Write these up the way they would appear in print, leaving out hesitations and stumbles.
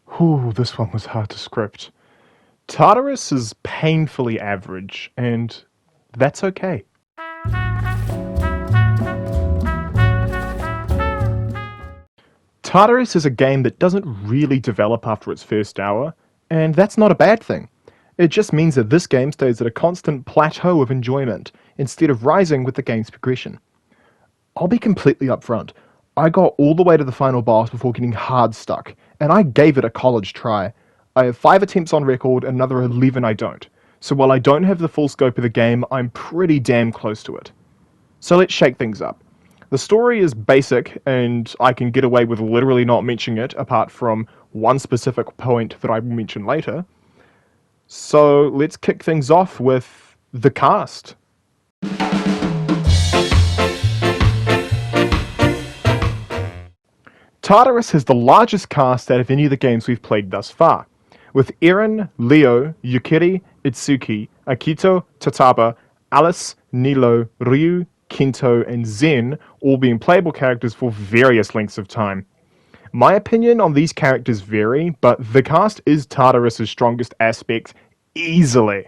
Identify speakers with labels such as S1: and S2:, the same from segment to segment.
S1: Whew, this one was hard to script. Tartarus is painfully average, and that's okay. Tartarus is a game that doesn't really develop after its first hour, and that's not a bad thing. It just means that this game stays at a constant plateau of enjoyment, instead of rising with the game's progression. I'll be completely upfront. I got all the way to the final boss before getting hard stuck, and I gave it a college try. I have 5 attempts on record and another 11 I don't. So while I don't have the full scope of the game, I'm pretty damn close to it. So let's shake things up. The story is basic, and I can get away with literally not mentioning it, apart from one specific point that I will mention later. So let's kick things off with the cast. Tartarus has the largest cast out of any of the games we've played thus far, with Eren, Leo, Yukiri, Itsuki, Akito, Tataba, Alice, Nilo, Ryu, Kinto, and Zen all being playable characters for various lengths of time. My opinion on these characters vary, but the cast is Tartarus' strongest aspect easily.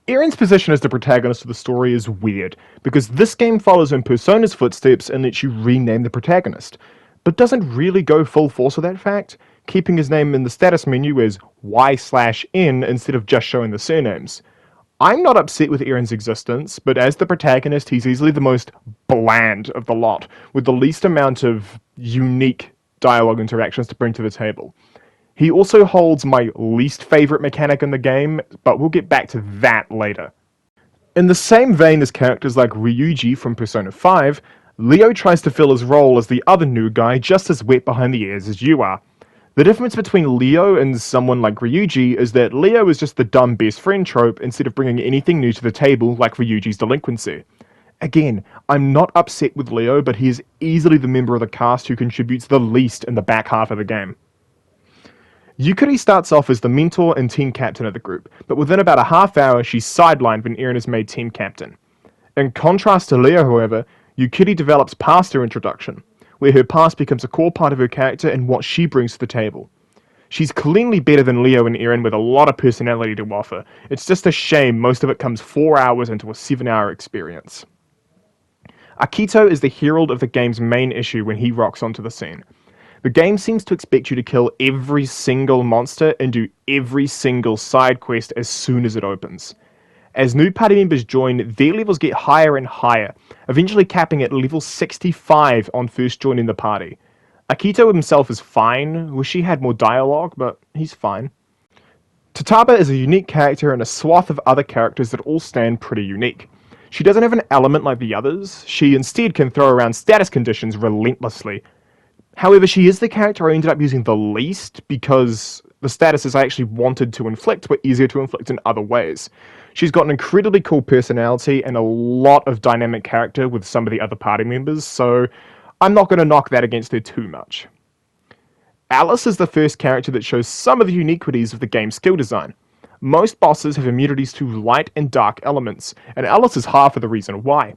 S1: Eren's position as the protagonist of the story is weird, because this game follows in Persona's footsteps and lets you rename the protagonist, but doesn't really go full force with that fact, keeping his name in the status menu as Y/N instead of just showing the surnames. I'm not upset with Eren's existence, but as the protagonist, he's easily the most bland of the lot, with the least amount of unique dialogue interactions to bring to the table. He also holds my least favourite mechanic in the game, but we'll get back to that later. In the same vein as characters like Ryuji from Persona 5, Leo tries to fill his role as the other new guy just as wet behind the ears as you are. The difference between Leo and someone like Ryuji is that Leo is just the dumb best friend trope instead of bringing anything new to the table like Ryuji's delinquency. Again, I'm not upset with Leo, but he is easily the member of the cast who contributes the least in the back half of the game. Yukiri starts off as the mentor and team captain of the group, but within about a half hour she's sidelined when Eren is made team captain. In contrast to Leo, however, Yukiri develops past her introduction, where her past becomes a core part of her character and what she brings to the table. She's cleanly better than Leo and Eren with a lot of personality to offer. It's just a shame most of it comes 4 hours into a 7-hour experience. Akito is the herald of the game's main issue when he rocks onto the scene. The game seems to expect you to kill every single monster and do every single side quest as soon as it opens. As new party members join, their levels get higher and higher, eventually capping at level 65 on first joining the party. Akito himself is fine, wish he had more dialogue, but he's fine. Tataba is a unique character and a swath of other characters that all stand pretty unique. She doesn't have an element like the others, she instead can throw around status conditions relentlessly. However, she is the character I ended up using the least because the statuses I actually wanted to inflict were easier to inflict in other ways. She's got an incredibly cool personality and a lot of dynamic character with some of the other party members, so I'm not going to knock that against her too much. Alice is the first character that shows some of the uniquities of the game's skill design. Most bosses have immunities to light and dark elements, and Alice is half of the reason why.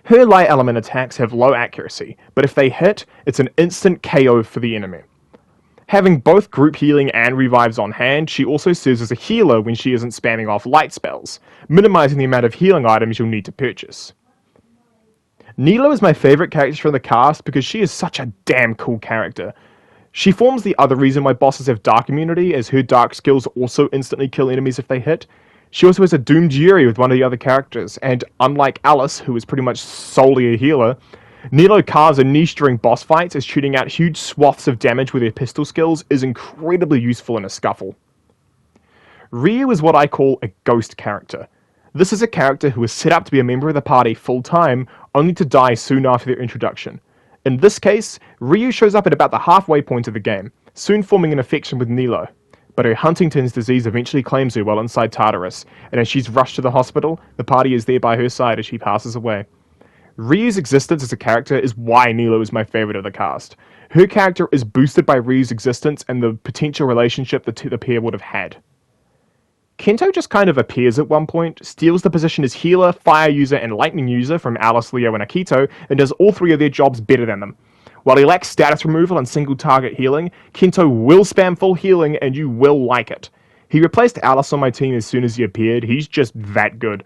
S1: Her light element attacks have low accuracy, but if they hit, it's an instant KO for the enemy. Having both group healing and revives on hand, she also serves as a healer when she isn't spamming off light spells, minimizing the amount of healing items you'll need to purchase. Nilo is my favorite character from the cast because she is such a damn cool character. She forms the other reason why bosses have dark immunity, as her dark skills also instantly kill enemies if they hit. She also has a doomed Yuri with one of the other characters, and unlike Alice, who is pretty much solely a healer, Nilo carves a niche during boss fights as shooting out huge swaths of damage with her pistol skills is incredibly useful in a scuffle. Ryu is what I call a ghost character. This is a character who is set up to be a member of the party full time, only to die soon after their introduction. In this case, Ryu shows up at about the halfway point of the game, soon forming an affection with Nilo. But her Huntington's disease eventually claims her while inside Tartarus, and as she's rushed to the hospital, the party is there by her side as she passes away. Ryu's existence as a character is why Nilo is my favorite of the cast. Her character is boosted by Ryu's existence and the potential relationship the pair would have had. Kento just kind of appears at one point, steals the position as healer, fire user, and lightning user from Alice, Leo, and Akito, and does all three of their jobs better than them. While he lacks status removal and single target healing, Kento will spam full healing and you will like it. He replaced Alice on my team as soon as he appeared. He's just that good.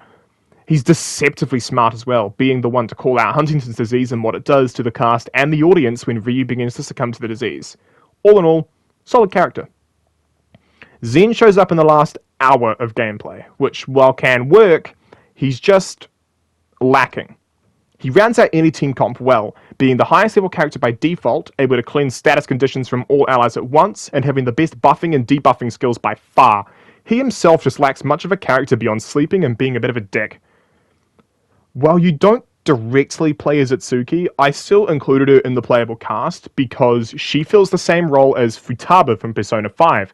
S1: He's deceptively smart as well, being the one to call out Huntington's disease and what it does to the cast and the audience when Ryu begins to succumb to the disease. All in all, solid character. Zen shows up in the last hour of gameplay, which, while can work, he's just lacking. He rounds out any team comp well, being the highest level character by default, able to cleanse status conditions from all allies at once, and having the best buffing and debuffing skills by far. He himself just lacks much of a character beyond sleeping and being a bit of a dick. While you don't directly play as Itsuki, I still included her in the playable cast because she fills the same role as Futaba from Persona 5,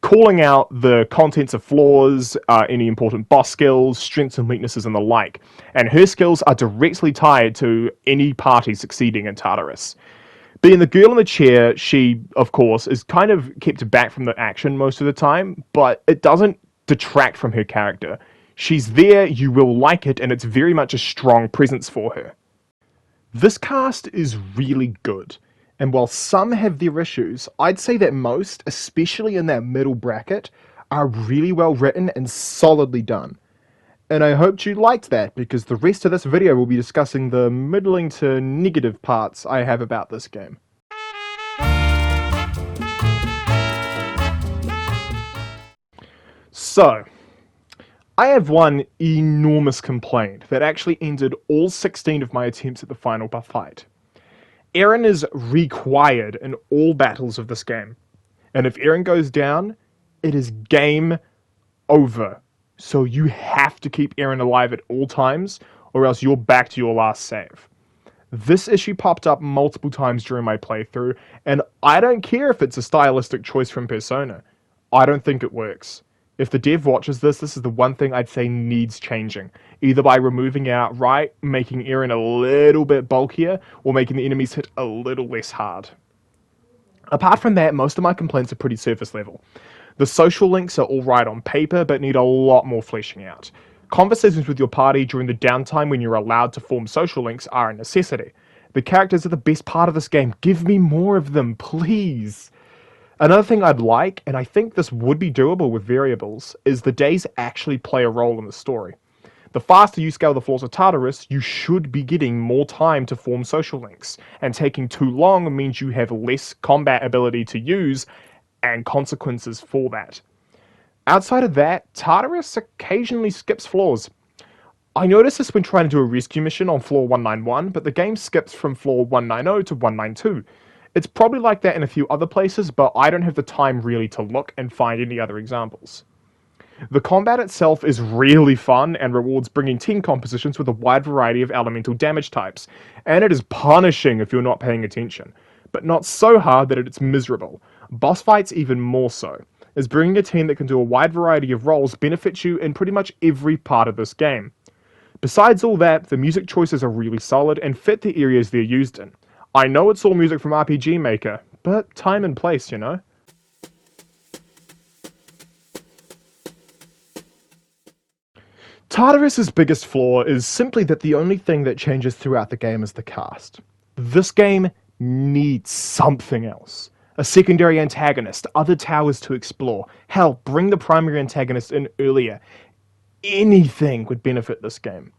S1: calling out the contents of flaws, any important boss skills, strengths and weaknesses and the like, and her skills are directly tied to any party succeeding in Tartarus. Being the girl in the chair, she, of course, is kind of kept back from the action most of the time, but it doesn't detract from her character. She's there, you will like it, and it's very much a strong presence for her. This cast is really good, and while some have their issues, I'd say that most, especially in that middle bracket, are really well written and solidly done. And I hoped you liked that, because the rest of this video will be discussing the middling to negative parts I have about this game. So, I have one enormous complaint that actually ended all 16 of my attempts at the final fight. Eren is required in all battles of this game, and if Eren goes down, it is game over. So you have to keep Eren alive at all times, or else you're back to your last save. This issue popped up multiple times during my playthrough, and I don't care if it's a stylistic choice from Persona. I don't think it works. If the dev watches this is the one thing I'd say needs changing, either by removing it outright, making Eren a little bit bulkier, or making the enemies hit a little less hard. Apart from that, most of my complaints are pretty surface level. The social links are alright on paper, but need a lot more fleshing out. Conversations with your party during the downtime when you're allowed to form social links are a necessity. The characters are the best part of this game. Give me more of them, please! Another thing I'd like, and I think this would be doable with variables, is the days actually play a role in the story. The faster you scale the floors of Tartarus, you should be getting more time to form social links, and taking too long means you have less combat ability to use, and consequences for that. Outside of that, Tartarus occasionally skips floors. I noticed this when trying to do a rescue mission on floor 191, but the game skips from floor 190 to 192. It's probably like that in a few other places, but I don't have the time really to look and find any other examples. The combat itself is really fun and rewards bringing team compositions with a wide variety of elemental damage types, and it is punishing if you're not paying attention, but not so hard that it's miserable. Boss fights even more so, as bringing a team that can do a wide variety of roles benefits you in pretty much every part of this game. Besides all that, the music choices are really solid and fit the areas they're used in. I know it's all music from RPG Maker, but time and place, you know? Tartarus' biggest flaw is simply that the only thing that changes throughout the game is the cast. This game needs something else. A secondary antagonist, other towers to explore. Hell, bring the primary antagonist in earlier. Anything would benefit this game.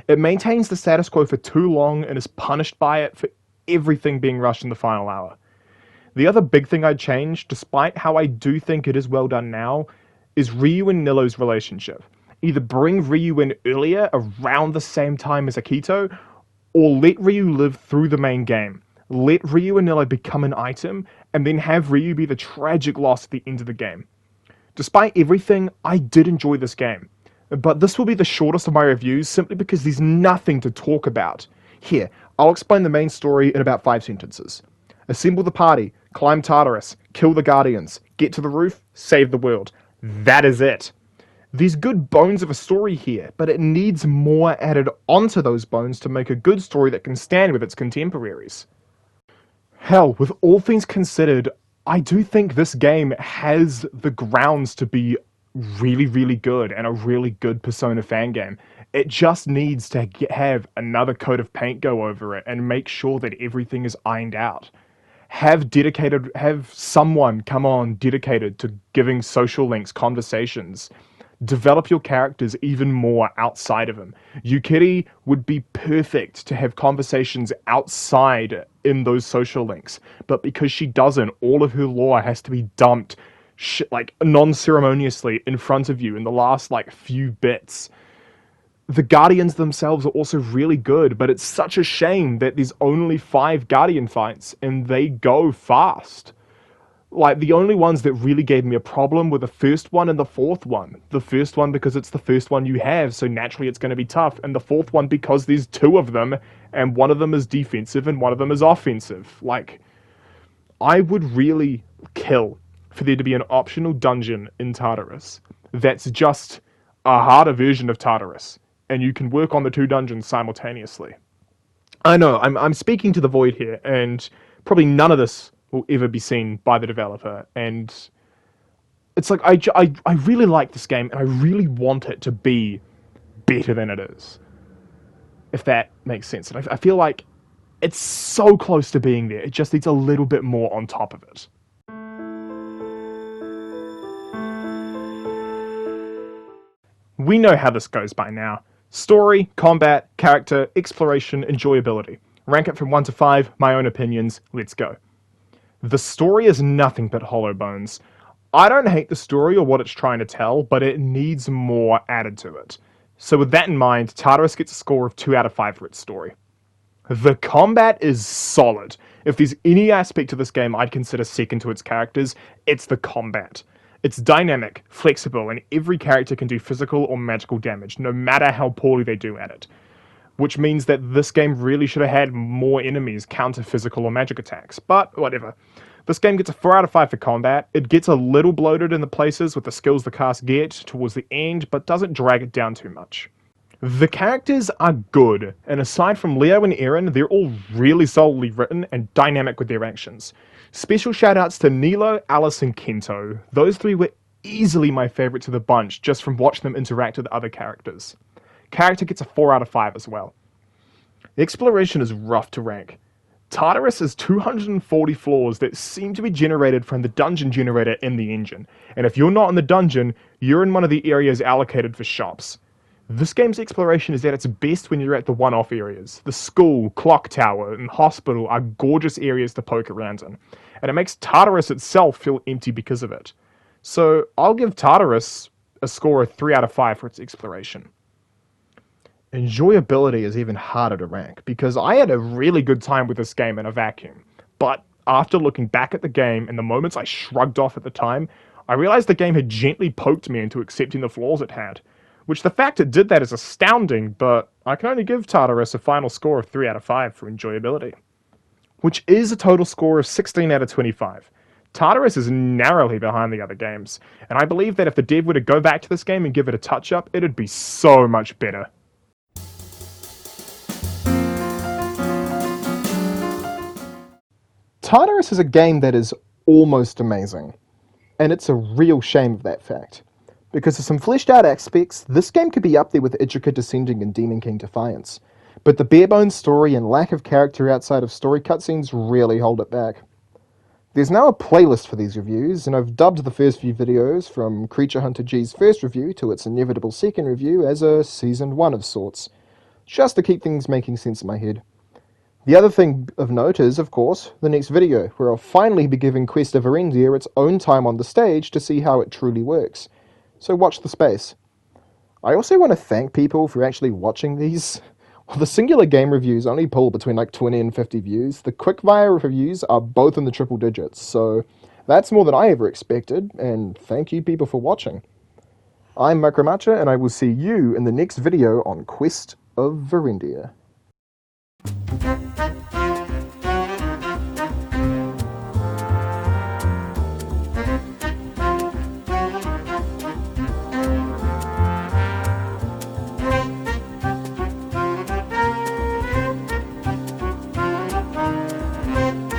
S1: It maintains the status quo for too long and is punished by it for everything being rushed in the final hour. The other big thing I'd change, despite how I do think it is well done now, is Ryu and Nillo's relationship. Either bring Ryu in earlier, around the same time as Akito, or let Ryu live through the main game. Let Ryu and Nillo become an item, and then have Ryu be the tragic loss at the end of the game. Despite everything, I did enjoy this game. But this will be the shortest of my reviews simply because there's nothing to talk about. Here, I'll explain the main story in about 5 sentences. Assemble the party, climb Tartarus, kill the Guardians, get to the roof, save the world. That is it. There's good bones of a story here, but it needs more added onto those bones to make a good story that can stand with its contemporaries. Hell, with all things considered, I do think this game has the grounds to be really, really good and a really good Persona fan game. It just needs to have another coat of paint go over it and make sure that everything is ironed out. Have someone come on dedicated to giving social links conversations. Develop your characters even more outside of them. Yukiri would be perfect to have conversations outside in those social links, but because she doesn't, all of her lore has to be dumped like non-ceremoniously in front of you in the last like few bits. The Guardians themselves are also really good, but it's such a shame that there's only 5 Guardian fights and they go fast. Like, the only ones that really gave me a problem were the first one and the fourth one. The first one because it's the first one you have, so naturally it's going to be tough, and the fourth one because there's 2 of them, and one of them is defensive and one of them is offensive. Like, I would really kill for there to be an optional dungeon in Tartarus that's just a harder version of Tartarus, and you can work on the 2 dungeons simultaneously. I know, I'm speaking to the void here, and probably none of this will ever be seen by the developer, and it's like, I really like this game, and I really want it to be better than it is, if that makes sense. And I feel like it's so close to being there, it just needs a little bit more on top of it. We know how this goes by now. Story, combat, character, exploration, enjoyability. Rank it from 1 to 5, my own opinions, let's go. The story is nothing but hollow bones. I don't hate the story or what it's trying to tell, but it needs more added to it. So with that in mind, Tartarus gets a score of 2 out of 5 for its story. The combat is solid. If there's any aspect of this game I'd consider second to its characters, it's the combat. It's dynamic, flexible, and every character can do physical or magical damage, no matter how poorly they do at it. Which means that this game really should have had more enemies counter physical or magic attacks, but whatever. This game gets a 4 out of 5 for combat. It gets a little bloated in the places with the skills the cast get towards the end, but doesn't drag it down too much. The characters are good, and aside from Leo and Eren, they're all really solidly written and dynamic with their actions. Special shoutouts to Nilo, Alice, and Kento. Those 3 were easily my favorites of the bunch, just from watching them interact with other characters. Character gets a 4 out of 5 as well. The exploration is rough to rank. Tartarus has 240 floors that seem to be generated from the dungeon generator in the engine, and if you're not in the dungeon, you're in one of the areas allocated for shops. This game's exploration is at its best when you're at the one-off areas. The school, clock tower, and hospital are gorgeous areas to poke around in, and it makes Tartarus itself feel empty because of it. So I'll give Tartarus a score of 3 out of 5 for its exploration. Enjoyability is even harder to rank, because I had a really good time with this game in a vacuum, but after looking back at the game and the moments I shrugged off at the time, I realized the game had gently poked me into accepting the flaws it had, which the fact it did that is astounding, but I can only give Tartarus a final score of 3 out of 5 for enjoyability, which is a total score of 16 out of 25. Tartarus is narrowly behind the other games, and I believe that if the dev were to go back to this game and give it a touch-up, it'd be so much better. Tartarus is a game that is almost amazing, and it's a real shame of that fact. Because of some fleshed out aspects, this game could be up there with Ichika Descending and Demon King Defiance, but the bare-bones story and lack of character outside of story cutscenes really hold it back. There's now a playlist for these reviews, and I've dubbed the first few videos, from Creature Hunter G's first review to its inevitable second review, as a Season 1 of sorts, just to keep things making sense in my head. The other thing of note is, of course, the next video, where I'll finally be giving Quest of Erendia its own time on the stage to see how it truly works. So watch the space. I also want to thank people for actually watching these. While the singular game reviews only pull between like 20 and 50 views, the quickfire reviews are both in the triple digits, so that's more than I ever expected, and thank you people for watching. I'm Macromacha, and I will see you in the next video on Quest of Erendia.